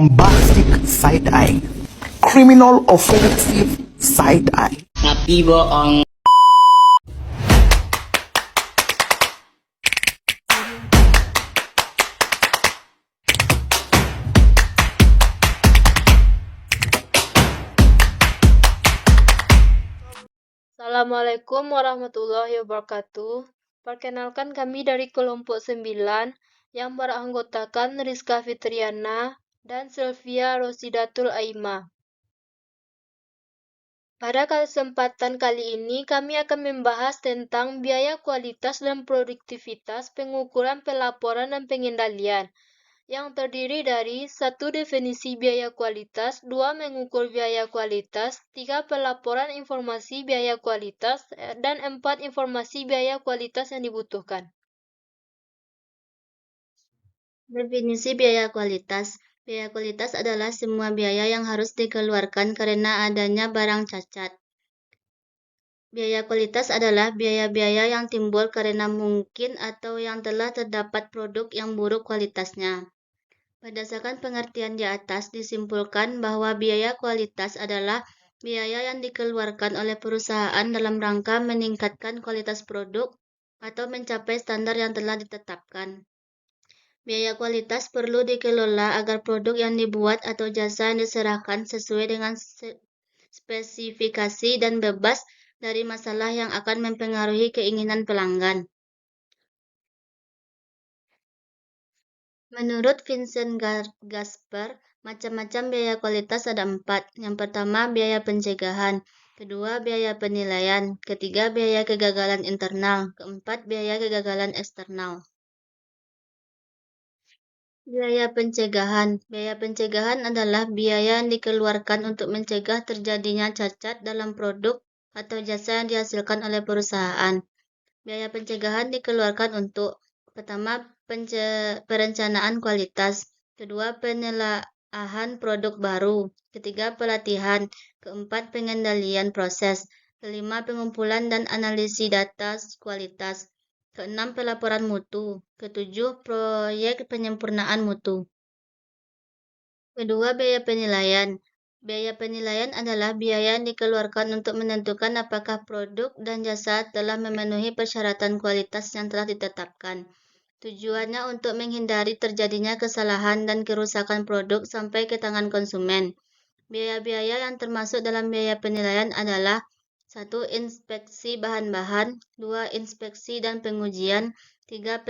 bombastic side-eye, criminal offensive side-eye. Tapi bohong. Assalamualaikum warahmatullahi wabarakatuh. Perkenalkan kami dari kelompok 9 yang beranggotakan Rizka Fitriana dan Sylvia Rosidatul Aima. Pada kesempatan kali ini kami akan membahas tentang biaya kualitas dan produktivitas pengukuran pelaporan dan pengendalian, yang terdiri dari 1. Definisi biaya kualitas, 2. Mengukur biaya kualitas, 3. Pelaporan informasi biaya kualitas, dan 4. Informasi biaya kualitas yang dibutuhkan. Definisi biaya kualitas. Biaya kualitas adalah semua biaya yang harus dikeluarkan karena adanya barang cacat. Biaya kualitas adalah biaya-biaya yang timbul karena mungkin atau yang telah terdapat produk yang buruk kualitasnya. Berdasarkan pengertian di atas, disimpulkan bahwa biaya kualitas adalah biaya yang dikeluarkan oleh perusahaan dalam rangka meningkatkan kualitas produk atau mencapai standar yang telah ditetapkan. Biaya kualitas perlu dikelola agar produk yang dibuat atau jasa yang diserahkan sesuai dengan spesifikasi dan bebas dari masalah yang akan mempengaruhi keinginan pelanggan. Menurut Vincent Gasper, macam-macam biaya kualitas ada 4. Yang pertama, biaya pencegahan. Kedua, biaya penilaian. Ketiga, biaya kegagalan internal. Keempat, biaya kegagalan eksternal. Biaya pencegahan. Biaya pencegahan adalah biaya yang dikeluarkan untuk mencegah terjadinya cacat dalam produk atau jasa yang dihasilkan oleh perusahaan. Biaya pencegahan dikeluarkan untuk: pertama, perencanaan kualitas. Kedua, penelaahan produk baru. Ketiga, pelatihan. Keempat, pengendalian proses. Kelima, pengumpulan dan analisis data kualitas. Keenam, pelaporan mutu. Ketujuh, proyek penyempurnaan mutu. Kedua, biaya penilaian. Biaya penilaian adalah biaya yang dikeluarkan untuk menentukan apakah produk dan jasa telah memenuhi persyaratan kualitas yang telah ditetapkan. Tujuannya untuk menghindari terjadinya kesalahan dan kerusakan produk sampai ke tangan konsumen. Biaya-biaya yang termasuk dalam biaya penilaian adalah: 1. Inspeksi bahan-bahan. 2. Inspeksi dan pengujian. 3.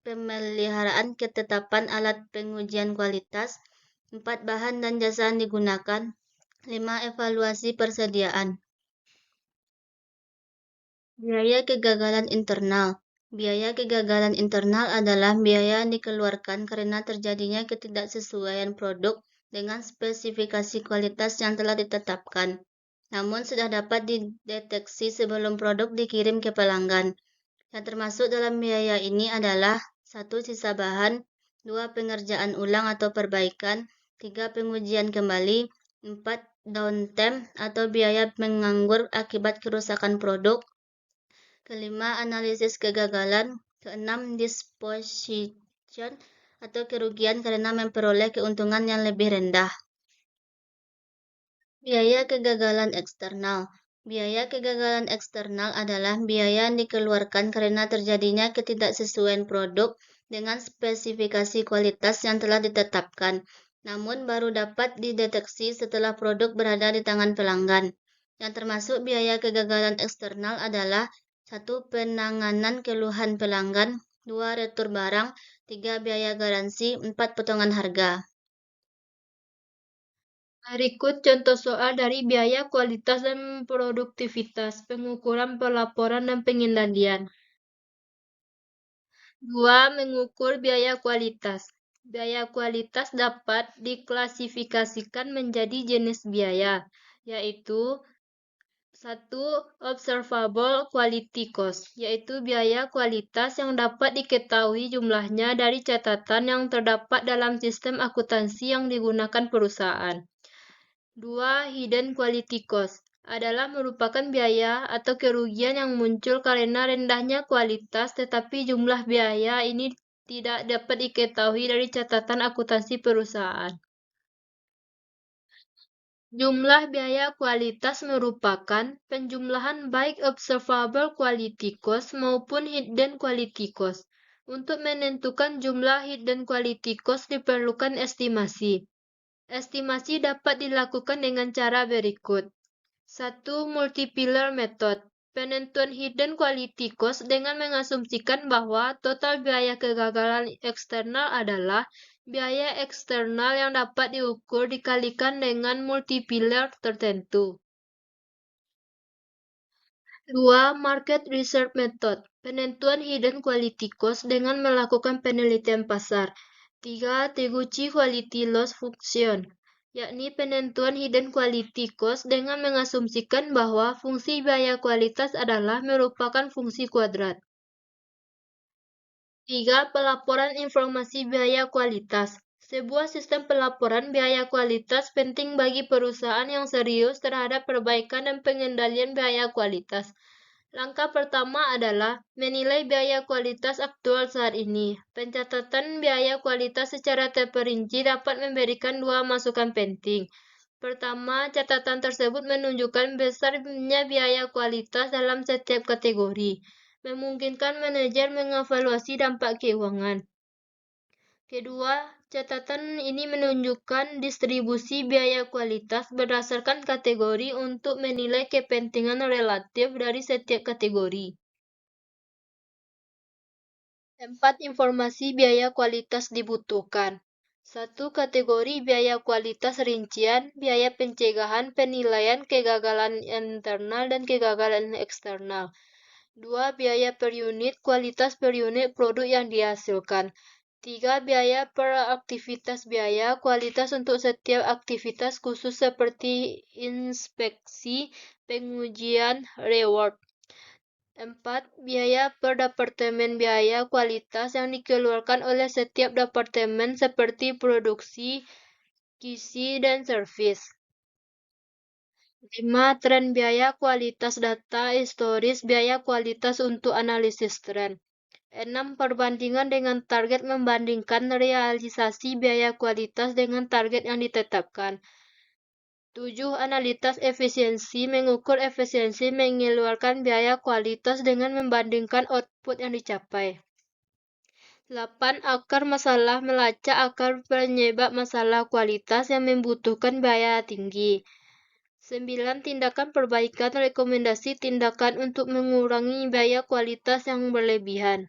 Pemeliharaan ketetapan alat pengujian kualitas. 4. Bahan dan jasa yang digunakan. 5. Evaluasi persediaan. Biaya kegagalan internal. Biaya kegagalan internal adalah biaya yang dikeluarkan karena terjadinya ketidaksesuaian produk dengan spesifikasi kualitas yang telah ditetapkan, namun sudah dapat dideteksi sebelum produk dikirim ke pelanggan. Yang termasuk dalam biaya ini adalah: 1. Sisa bahan. 2. Pengerjaan ulang atau perbaikan. 3. Pengujian kembali. 4. Downtime atau biaya menganggur akibat kerusakan produk. Kelima, analisis kegagalan. Keenam, disposition atau kerugian karena memperoleh keuntungan yang lebih rendah. Biaya kegagalan eksternal. Biaya kegagalan eksternal adalah biaya yang dikeluarkan karena terjadinya ketidaksesuaian produk dengan spesifikasi kualitas yang telah ditetapkan, namun baru dapat dideteksi setelah produk berada di tangan pelanggan. Yang termasuk biaya kegagalan eksternal adalah: 1. Penanganan keluhan pelanggan. 2. Retur barang. 3. Biaya garansi. 4. Potongan harga. Berikut contoh soal dari biaya kualitas dan produktivitas, pengukuran pelaporan dan pengendalian. 2. Mengukur biaya kualitas. Biaya kualitas dapat diklasifikasikan menjadi jenis biaya, yaitu: 1. Observable quality cost, yaitu biaya kualitas yang dapat diketahui jumlahnya dari catatan yang terdapat dalam sistem akuntansi yang digunakan perusahaan. 2. Hidden quality cost adalah merupakan biaya atau kerugian yang muncul karena rendahnya kualitas, tetapi jumlah biaya ini tidak dapat diketahui dari catatan akuntansi perusahaan. Jumlah biaya kualitas merupakan penjumlahan baik observable quality cost maupun hidden quality cost. Untuk menentukan jumlah hidden quality cost diperlukan estimasi. Estimasi dapat dilakukan dengan cara berikut. 1. Multiplier method. Penentuan hidden quality cost dengan mengasumsikan bahwa total biaya kegagalan eksternal adalah biaya eksternal yang dapat diukur dikalikan dengan multiplier tertentu. 2. Market research method. Penentuan hidden quality cost dengan melakukan penelitian pasar. 3. Teguchi quality loss function, yakni penentuan hidden quality cost dengan mengasumsikan bahwa fungsi biaya kualitas adalah merupakan fungsi kuadrat. 3. Pelaporan informasi biaya kualitas. Sebuah sistem pelaporan biaya kualitas penting bagi perusahaan yang serius terhadap perbaikan dan pengendalian biaya kualitas. Langkah pertama adalah menilai biaya kualitas aktual saat ini. Pencatatan biaya kualitas secara terperinci dapat memberikan dua masukan penting. Pertama, catatan tersebut menunjukkan besarnya biaya kualitas dalam setiap kategori, memungkinkan manajer mengevaluasi dampak keuangan. Kedua, catatan ini menunjukkan distribusi biaya kualitas berdasarkan kategori untuk menilai kepentingan relatif dari setiap kategori. 4. Informasi biaya kualitas dibutuhkan. 1. Kategori biaya kualitas rincian, biaya pencegahan, penilaian kegagalan internal dan kegagalan eksternal. 2. Biaya per unit, kualitas per unit produk yang dihasilkan. 3. Biaya per aktivitas biaya, kualitas untuk setiap aktivitas khusus seperti inspeksi, pengujian, reward. 4. Biaya per departemen biaya kualitas yang dikeluarkan oleh setiap departemen seperti produksi, QC, dan servis. 5. Tren biaya kualitas data historis biaya kualitas untuk analisis tren. 6. Perbandingan dengan target membandingkan realisasi biaya kualitas dengan target yang ditetapkan. 7. Analitas efisiensi mengukur efisiensi mengeluarkan biaya kualitas dengan membandingkan output yang dicapai. 8. Akar masalah melacak akar penyebab masalah kualitas yang membutuhkan biaya tinggi. 9. Tindakan perbaikan rekomendasi tindakan untuk mengurangi biaya kualitas yang berlebihan.